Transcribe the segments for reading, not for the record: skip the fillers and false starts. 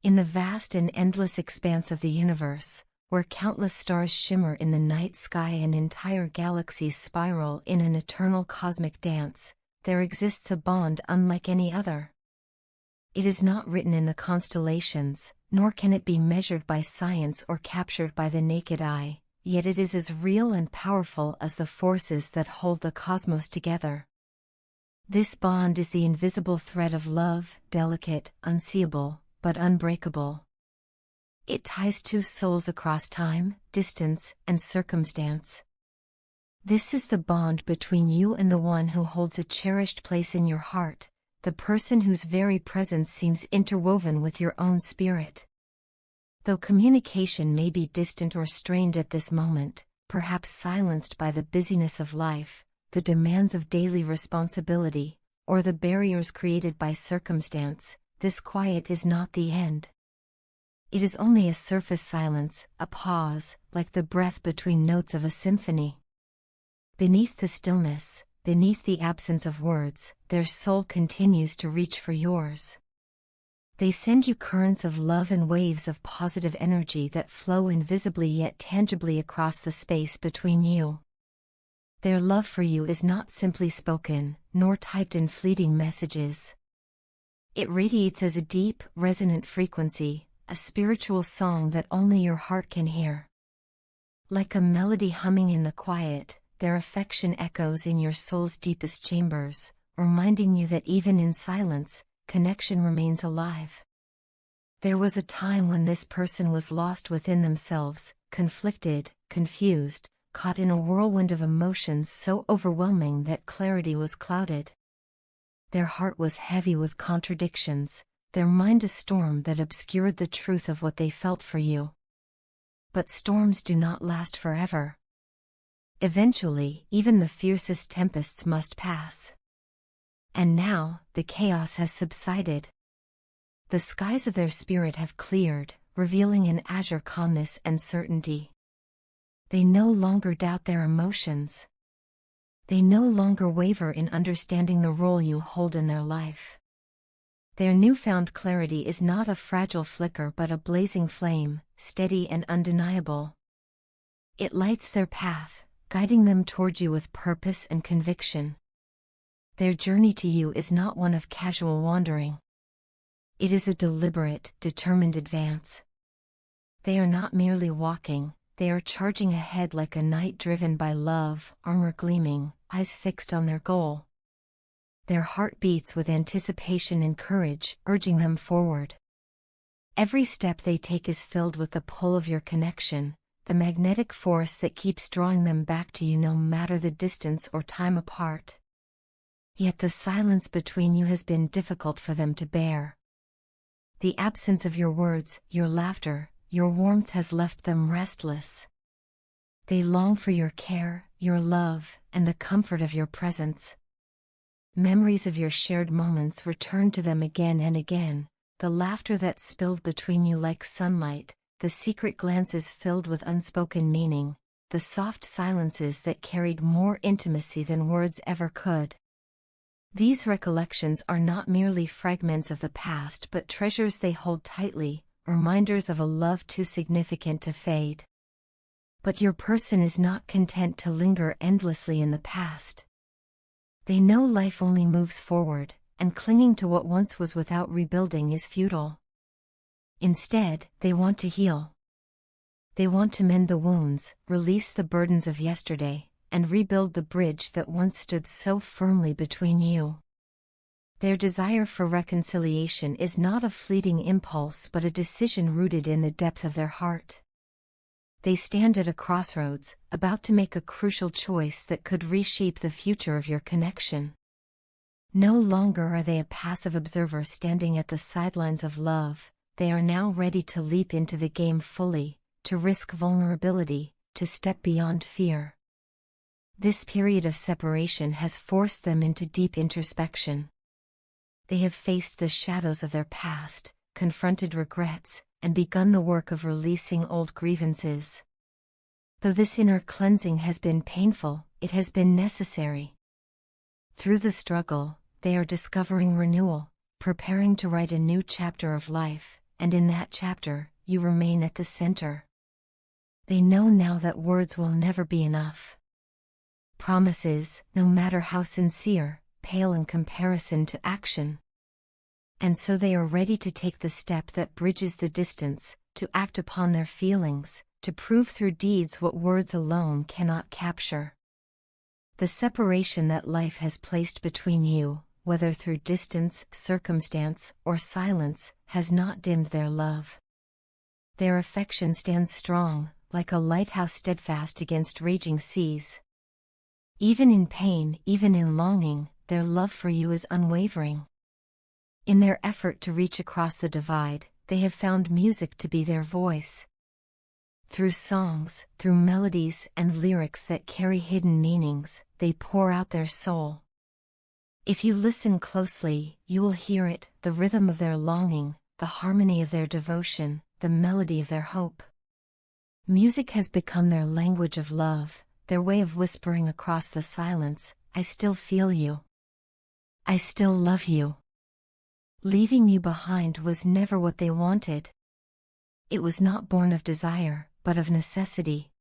In the vast and endless expanse of the universe, where countless stars shimmer in the night sky and entire galaxies spiral in an eternal cosmic dance, there exists a bond unlike any other. It is not written in the constellations, nor can it be measured by science or captured by the naked eye, yet it is as real and powerful as the forces that hold the cosmos together. This bond is the invisible thread of love, delicate, unseeable, but unbreakable. It ties two souls across time, distance, and circumstance. This is the bond between you and the one who holds a cherished place in your heart, the person whose very presence seems interwoven with your own spirit. Though communication may be distant or strained at this moment, perhaps silenced by the busyness of life, the demands of daily responsibility, or the barriers created by circumstance, this quiet is not the end. It is only a surface silence, a pause, like the breath between notes of a symphony. Beneath the stillness, beneath the absence of words, their soul continues to reach for yours. They send you currents of love and waves of positive energy that flow invisibly yet tangibly across the space between you. Their love for you is not simply spoken, nor typed in fleeting messages. It radiates as a deep, resonant frequency, a spiritual song that only your heart can hear. Like a melody humming in the quiet, their affection echoes in your soul's deepest chambers, reminding you that even in silence, connection remains alive. There was a time when this person was lost within themselves, conflicted, confused, caught in a whirlwind of emotions so overwhelming that clarity was clouded. Their heart was heavy with contradictions, their mind a storm that obscured the truth of what they felt for you. But storms do not last forever. Eventually, even the fiercest tempests must pass. And now, the chaos has subsided. The skies of their spirit have cleared, revealing an azure calmness and certainty. They no longer doubt their emotions. They no longer waver in understanding the role you hold in their life. Their newfound clarity is not a fragile flicker but a blazing flame, steady and undeniable. It lights their path, guiding them toward you with purpose and conviction. Their journey to you is not one of casual wandering. It is a deliberate, determined advance. They are not merely walking, they are charging ahead like a knight driven by love, armor gleaming, eyes fixed on their goal. Their heart beats with anticipation and courage, urging them forward. Every step they take is filled with the pull of your connection, the magnetic force that keeps drawing them back to you no matter the distance or time apart. Yet the silence between you has been difficult for them to bear. The absence of your words, your laughter, your warmth has left them restless. They long for your care, your love, and the comfort of your presence. Memories of your shared moments return to them again and again, the laughter that spilled between you like sunlight, the secret glances filled with unspoken meaning, the soft silences that carried more intimacy than words ever could. These recollections are not merely fragments of the past but treasures they hold tightly, reminders of a love too significant to fade. But your person is not content to linger endlessly in the past. They know life only moves forward, and clinging to what once was without rebuilding is futile. Instead, they want to heal. They want to mend the wounds, release the burdens of yesterday, and rebuild the bridge that once stood so firmly between you. Their desire for reconciliation is not a fleeting impulse but a decision rooted in the depth of their heart. They stand at a crossroads, about to make a crucial choice that could reshape the future of your connection. No longer are they a passive observer standing at the sidelines of love, they are now ready to leap into the game fully, to risk vulnerability, to step beyond fear. This period of separation has forced them into deep introspection. They have faced the shadows of their past, confronted regrets, and begun the work of releasing old grievances. Though this inner cleansing has been painful, it has been necessary. Through the struggle, they are discovering renewal, preparing to write a new chapter of life, and in that chapter, you remain at the center. They know now that words will never be enough. Promises, no matter how sincere, pale in comparison to action. And so they are ready to take the step that bridges the distance, to act upon their feelings, to prove through deeds what words alone cannot capture. The separation that life has placed between you, whether through distance, circumstance, or silence, has not dimmed their love. Their affection stands strong, like a lighthouse steadfast against raging seas. Even in pain, even in longing, their love for you is unwavering. In their effort to reach across the divide, they have found music to be their voice. Through songs, through melodies and lyrics that carry hidden meanings, they pour out their soul. If you listen closely, you will hear it, the rhythm of their longing, the harmony of their devotion, the melody of their hope. Music has become their language of love, their way of whispering across the silence, I still feel you. I still love you. Leaving you behind was never what they wanted. It was not born of desire, but of necessity.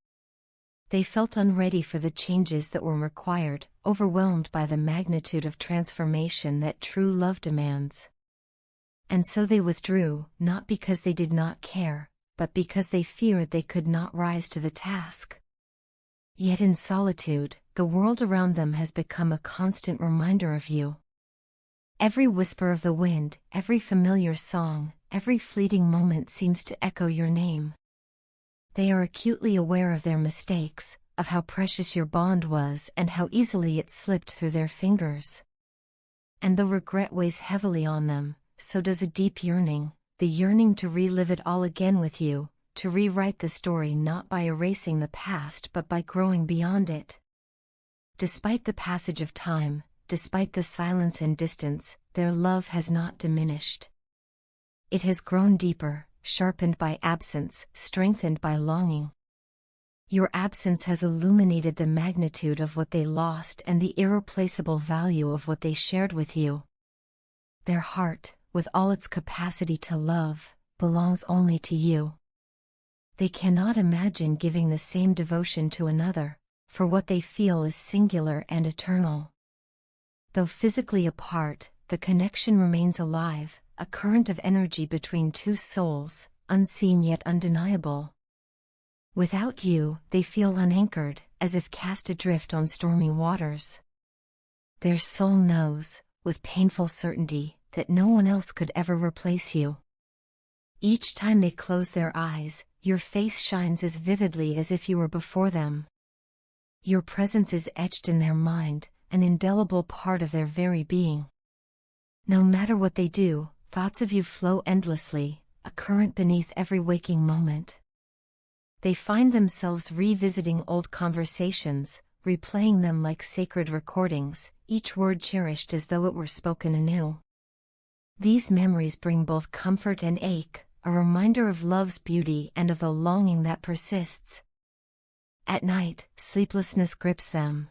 They felt unready for the changes that were required, overwhelmed by the magnitude of transformation that true love demands. And so they withdrew, not because they did not care, but because they feared they could not rise to the task. Yet in solitude, the world around them has become a constant reminder of you. Every whisper of the wind, every familiar song, every fleeting moment seems to echo your name. They are acutely aware of their mistakes, of how precious your bond was and how easily it slipped through their fingers. And though regret weighs heavily on them, so does a deep yearning, the yearning to relive it all again with you, to rewrite the story not by erasing the past but by growing beyond it. Despite the passage of time, despite the silence and distance, their love has not diminished. It has grown deeper, sharpened by absence, strengthened by longing. Your absence has illuminated the magnitude of what they lost and the irreplaceable value of what they shared with you. Their heart, with all its capacity to love, belongs only to you. They cannot imagine giving the same devotion to another, for what they feel is singular and eternal. Though physically apart, the connection remains alive, a current of energy between two souls, unseen yet undeniable. Without you, they feel unanchored, as if cast adrift on stormy waters. Their soul knows, with painful certainty, that no one else could ever replace you. Each time they close their eyes, your face shines as vividly as if you were before them. Your presence is etched in their mind, an indelible part of their very being. No matter what they do, thoughts of you flow endlessly, a current beneath every waking moment. They find themselves revisiting old conversations, replaying them like sacred recordings, each word cherished as though it were spoken anew. These memories bring both comfort and ache, a reminder of love's beauty and of the longing that persists. At night, sleeplessness grips them.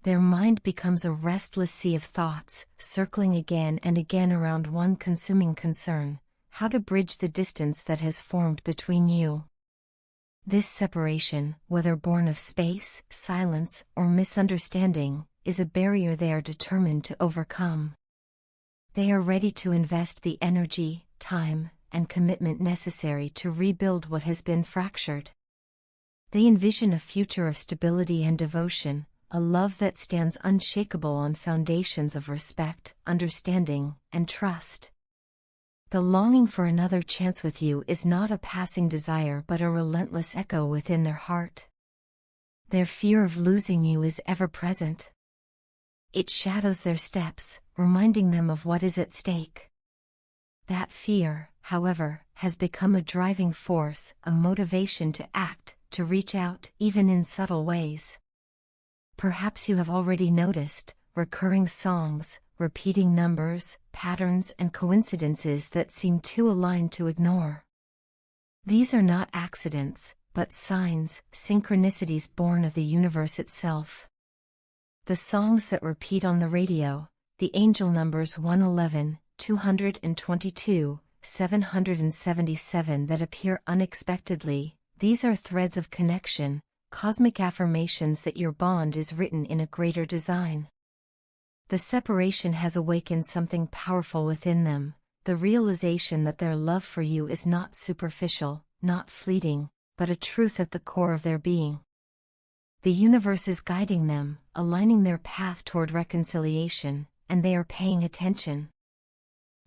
Their mind becomes a restless sea of thoughts, circling again and again around one consuming concern: how to bridge the distance that has formed between you. This separation, whether born of space, silence, or misunderstanding, is a barrier they are determined to overcome. They are ready to invest the energy, time, and commitment necessary to rebuild what has been fractured. They envision a future of stability and devotion, a love that stands unshakable on foundations of respect, understanding, and trust. The longing for another chance with you is not a passing desire but a relentless echo within their heart. Their fear of losing you is ever present. It shadows their steps, reminding them of what is at stake. That fear, however, has become a driving force, a motivation to act, to reach out, even in subtle ways. Perhaps you have already noticed recurring songs, repeating numbers, patterns, and coincidences that seem too aligned to ignore. These are not accidents, but signs, synchronicities born of the universe itself. The songs that repeat on the radio, the angel numbers 111, 222, 777 that appear unexpectedly. These are threads of connection, cosmic affirmations that your bond is written in a greater design. The separation has awakened something powerful within them, the realization that their love for you is not superficial, not fleeting, but a truth at the core of their being. The universe is guiding them, aligning their path toward reconciliation, and they are paying attention.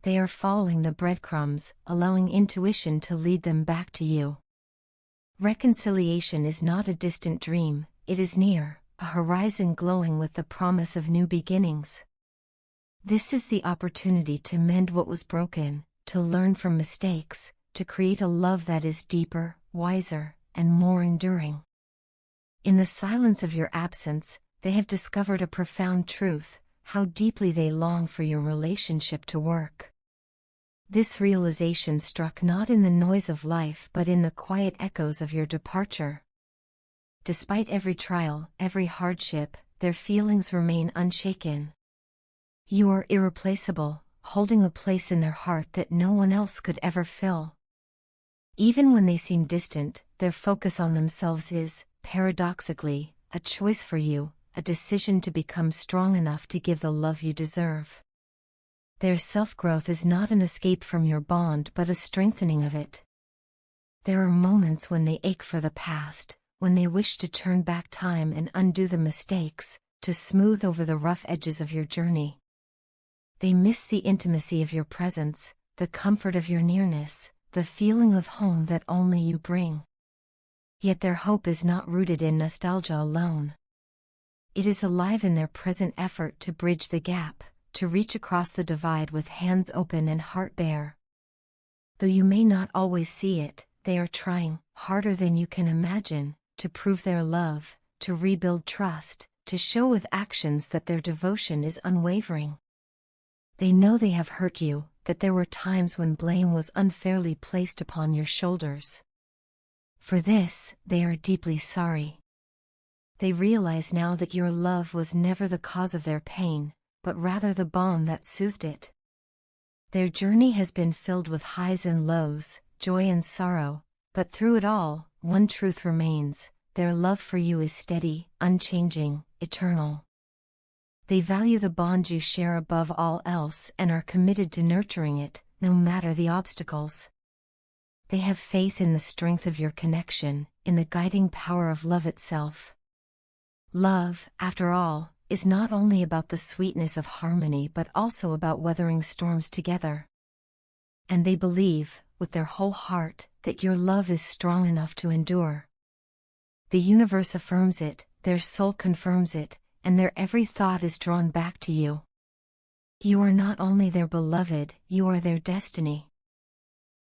They are following the breadcrumbs, allowing intuition to lead them back to you. Reconciliation is not a distant dream, it is near, a horizon glowing with the promise of new beginnings. This is the opportunity to mend what was broken, to learn from mistakes, to create a love that is deeper, wiser, and more enduring. In the silence of your absence, they have discovered a profound truth: how deeply they long for your relationship to work. This realization struck not in the noise of life but in the quiet echoes of your departure. Despite every trial, every hardship, their feelings remain unshaken. You are irreplaceable, holding a place in their heart that no one else could ever fill. Even when they seem distant, their focus on themselves is, paradoxically, a choice for you, a decision to become strong enough to give the love you deserve. Their self-growth is not an escape from your bond but a strengthening of it. There are moments when they ache for the past, when they wish to turn back time and undo the mistakes, to smooth over the rough edges of your journey. They miss the intimacy of your presence, the comfort of your nearness, the feeling of home that only you bring. Yet their hope is not rooted in nostalgia alone. It is alive in their present effort to bridge the gap, to reach across the divide with hands open and heart bare. Though you may not always see it, they are trying, harder than you can imagine, to prove their love, to rebuild trust, to show with actions that their devotion is unwavering. They know they have hurt you, that there were times when blame was unfairly placed upon your shoulders. For this, they are deeply sorry. They realize now that your love was never the cause of their pain, but rather the balm that soothed it. Their journey has been filled with highs and lows, joy and sorrow, but through it all, one truth remains: their love for you is steady, unchanging, eternal. They value the bond you share above all else and are committed to nurturing it, no matter the obstacles. They have faith in the strength of your connection, in the guiding power of love itself. Love, after all, is not only about the sweetness of harmony but also about weathering storms together. And they believe, with their whole heart, that your love is strong enough to endure. The universe affirms it, their soul confirms it, and their every thought is drawn back to you. You are not only their beloved, you are their destiny.